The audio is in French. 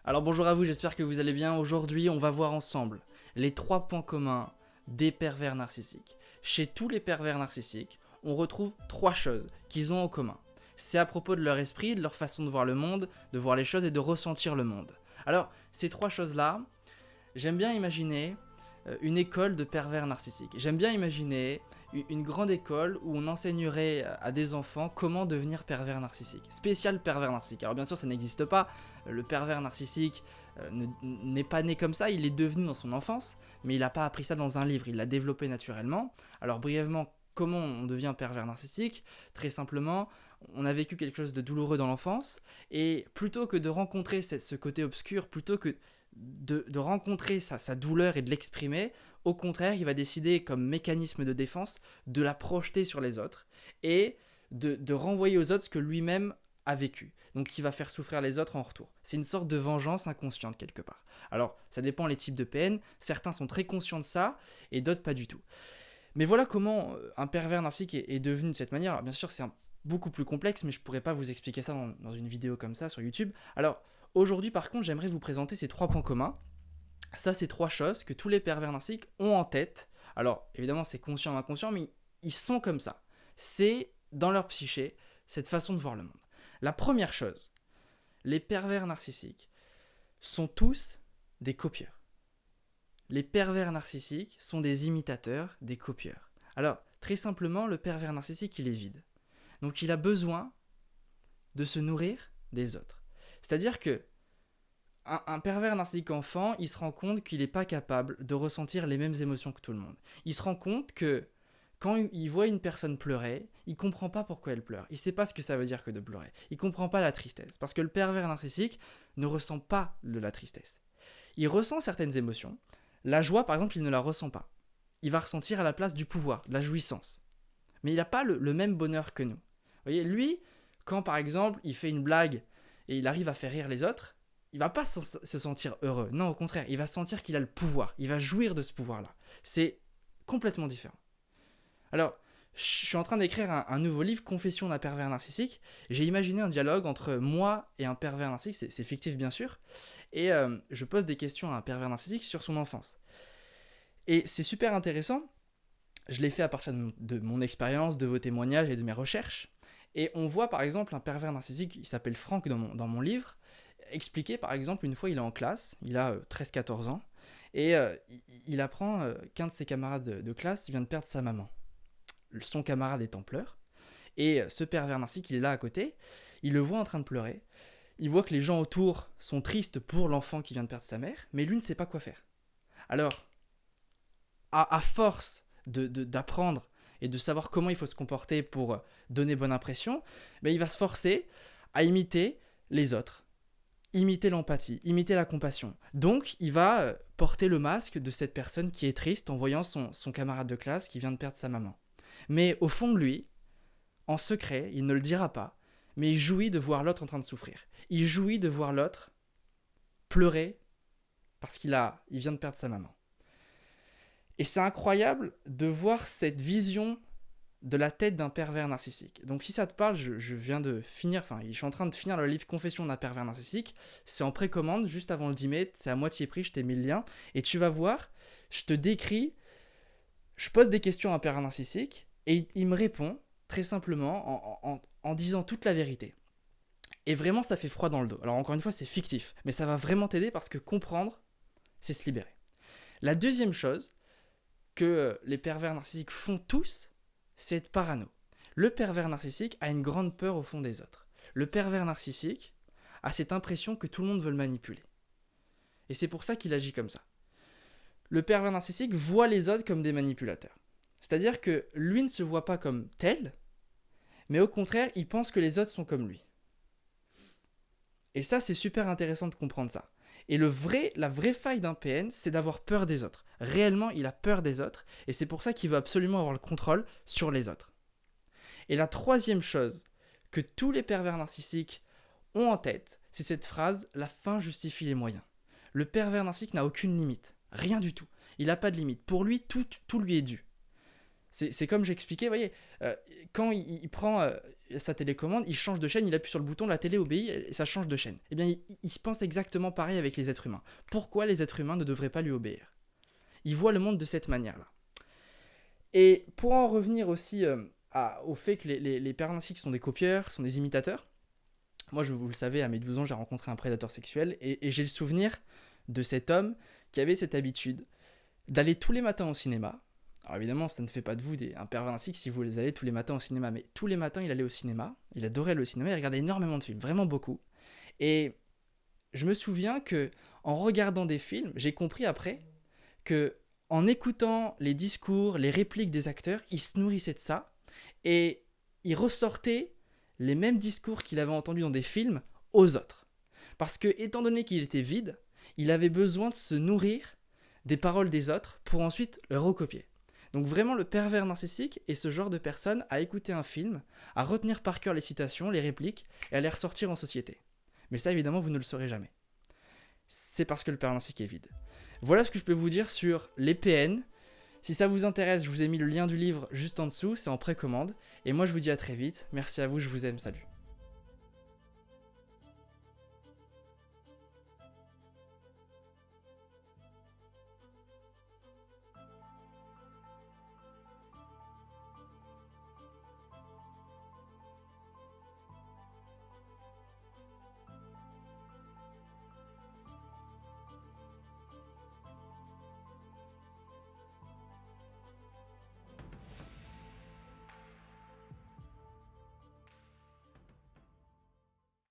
Alors bonjour à vous, j'espère que vous allez bien. Aujourd'hui, on va voir ensemble les 3 points communs des pervers narcissiques. Chez tous les pervers narcissiques, on retrouve 3 choses qu'ils ont en commun. C'est à propos de leur esprit, de leur façon de voir le monde, de voir les choses et de ressentir le monde. Alors, ces 3 choses-là, j'aime bien imaginer une école de pervers narcissiques. J'aime bien imaginer une grande école où on enseignerait à des enfants comment devenir pervers narcissique. Spécial pervers narcissique. Alors bien sûr ça n'existe pas, le pervers narcissique n'est pas né comme ça, il est devenu dans son enfance, mais il n'a pas appris ça dans un livre, il l'a développé naturellement. Alors brièvement, comment on devient pervers narcissique? Très simplement, on a vécu quelque chose de douloureux dans l'enfance, et plutôt que de rencontrer ce côté obscur, plutôt que de rencontrer sa douleur et de l'exprimer, au contraire, il va décider comme mécanisme de défense de la projeter sur les autres et de renvoyer aux autres ce que lui-même a vécu. Donc il va faire souffrir les autres en retour. C'est une sorte de vengeance inconsciente quelque part. Alors ça dépend les types de PN, certains sont très conscients de ça et d'autres pas du tout. Mais voilà comment un pervers narcissique est devenu de cette manière. Alors bien sûr c'est beaucoup plus complexe, mais je pourrais pas vous expliquer ça dans une vidéo comme ça sur YouTube. Alors aujourd'hui par contre j'aimerais vous présenter ces 3 points communs. Ça, c'est 3 choses que tous les pervers narcissiques ont en tête. Alors, évidemment, c'est conscient ou inconscient, mais ils sont comme ça. C'est dans leur psyché, cette façon de voir le monde. La première chose, les pervers narcissiques sont tous des copieurs. Les pervers narcissiques sont des imitateurs, des copieurs. Alors, très simplement, le pervers narcissique, il est vide. Donc, il a besoin de se nourrir des autres. C'est-à-dire que un pervers narcissique enfant, il se rend compte qu'il n'est pas capable de ressentir les mêmes émotions que tout le monde. Il se rend compte que quand il voit une personne pleurer, il ne comprend pas pourquoi elle pleure. Il ne sait pas ce que ça veut dire que de pleurer. Il ne comprend pas la tristesse. Parce que le pervers narcissique ne ressent pas de la tristesse. Il ressent certaines émotions. La joie, par exemple, il ne la ressent pas. Il va ressentir à la place du pouvoir, de la jouissance. Mais il n'a pas le même bonheur que nous. Vous voyez, lui, quand par exemple, il fait une blague et il arrive à faire rire les autres, il va pas se sentir heureux. Non, au contraire, il va sentir qu'il a le pouvoir. Il va jouir de ce pouvoir-là. C'est complètement différent. Alors, je suis en train d'écrire un nouveau livre, Confession d'un pervers narcissique. J'ai imaginé un dialogue entre moi et un pervers narcissique, c'est fictif bien sûr, et je pose des questions à un pervers narcissique sur son enfance. Et c'est super intéressant, je l'ai fait à partir de mon expérience, de vos témoignages et de mes recherches. Et on voit par exemple un pervers narcissique, il s'appelle Franck dans mon livre, expliquer par exemple une fois il est en classe, il a 13-14 ans, et il apprend qu'un de ses camarades de classe vient de perdre sa maman. Son camarade est en pleurs, et ce pervers narcissique il est là à côté, il le voit en train de pleurer, il voit que les gens autour sont tristes pour l'enfant qui vient de perdre sa mère, mais lui ne sait pas quoi faire. Alors, à force d'apprendre et de savoir comment il faut se comporter pour donner bonne impression, il va se forcer à imiter les autres, imiter l'empathie, imiter la compassion. Donc, il va porter le masque de cette personne qui est triste en voyant son camarade de classe qui vient de perdre sa maman. Mais au fond de lui, en secret, il ne le dira pas, mais il jouit de voir l'autre en train de souffrir. Il jouit de voir l'autre pleurer parce qu'il vient de perdre sa maman. Et c'est incroyable de voir cette vision de la tête d'un pervers narcissique. Donc si ça te parle, je viens de finir, je suis en train de finir le livre Confession d'un pervers narcissique. C'est en précommande, juste avant le 10 mai, c'est à moitié prix, je t'ai mis le lien. Et tu vas voir, je te décris, je pose des questions à un pervers narcissique, et il me répond très simplement en disant toute la vérité. Et vraiment, ça fait froid dans le dos. Alors encore une fois, c'est fictif, mais ça va vraiment t'aider parce que comprendre, c'est se libérer. La deuxième chose que les pervers narcissiques font tous, c'est être parano. Le pervers narcissique a une grande peur au fond des autres. Le pervers narcissique a cette impression que tout le monde veut le manipuler. Et c'est pour ça qu'il agit comme ça. Le pervers narcissique voit les autres comme des manipulateurs. C'est-à-dire que lui ne se voit pas comme tel, mais au contraire, il pense que les autres sont comme lui. Et ça, c'est super intéressant de comprendre ça. Et la vraie faille d'un PN, c'est d'avoir peur des autres. Réellement, il a peur des autres, et c'est pour ça qu'il veut absolument avoir le contrôle sur les autres. Et la troisième chose que tous les pervers narcissiques ont en tête, c'est cette phrase « la fin justifie les moyens ». Le pervers narcissique n'a aucune limite, rien du tout. Il n'a pas de limite. Pour lui, tout lui est dû. C'est comme j'expliquais, vous voyez, quand il prend sa télécommande, il change de chaîne, il appuie sur le bouton, la télé obéit et ça change de chaîne. Eh bien, il se pense exactement pareil avec les êtres humains. Pourquoi les êtres humains ne devraient pas lui obéir? Il voit le monde de cette manière-là. Et pour en revenir aussi au fait que les pervers narcissiques sont des copieurs, sont des imitateurs, moi, vous le savez, à mes 12 ans, j'ai rencontré un prédateur sexuel et j'ai le souvenir de cet homme qui avait cette habitude d'aller tous les matins au cinéma. Alors évidemment, ça ne fait pas de vous un pervers narcissique si vous les allez tous les matins au cinéma, mais tous les matins, il allait au cinéma, il adorait le cinéma, il regardait énormément de films, vraiment beaucoup. Et je me souviens que en regardant des films, j'ai compris après que en écoutant les discours, les répliques des acteurs, il se nourrissait de ça et il ressortait les mêmes discours qu'il avait entendus dans des films aux autres. Parce que, étant donné qu'il était vide, il avait besoin de se nourrir des paroles des autres pour ensuite le recopier. Donc vraiment, le pervers narcissique est ce genre de personne à écouter un film, à retenir par cœur les citations, les répliques et à les ressortir en société. Mais ça, évidemment, vous ne le saurez jamais. C'est parce que le pervers narcissique est vide. Voilà ce que je peux vous dire sur les PN. Si ça vous intéresse, je vous ai mis le lien du livre juste en dessous, c'est en précommande. Et moi, je vous dis à très vite. Merci à vous, je vous aime, salut.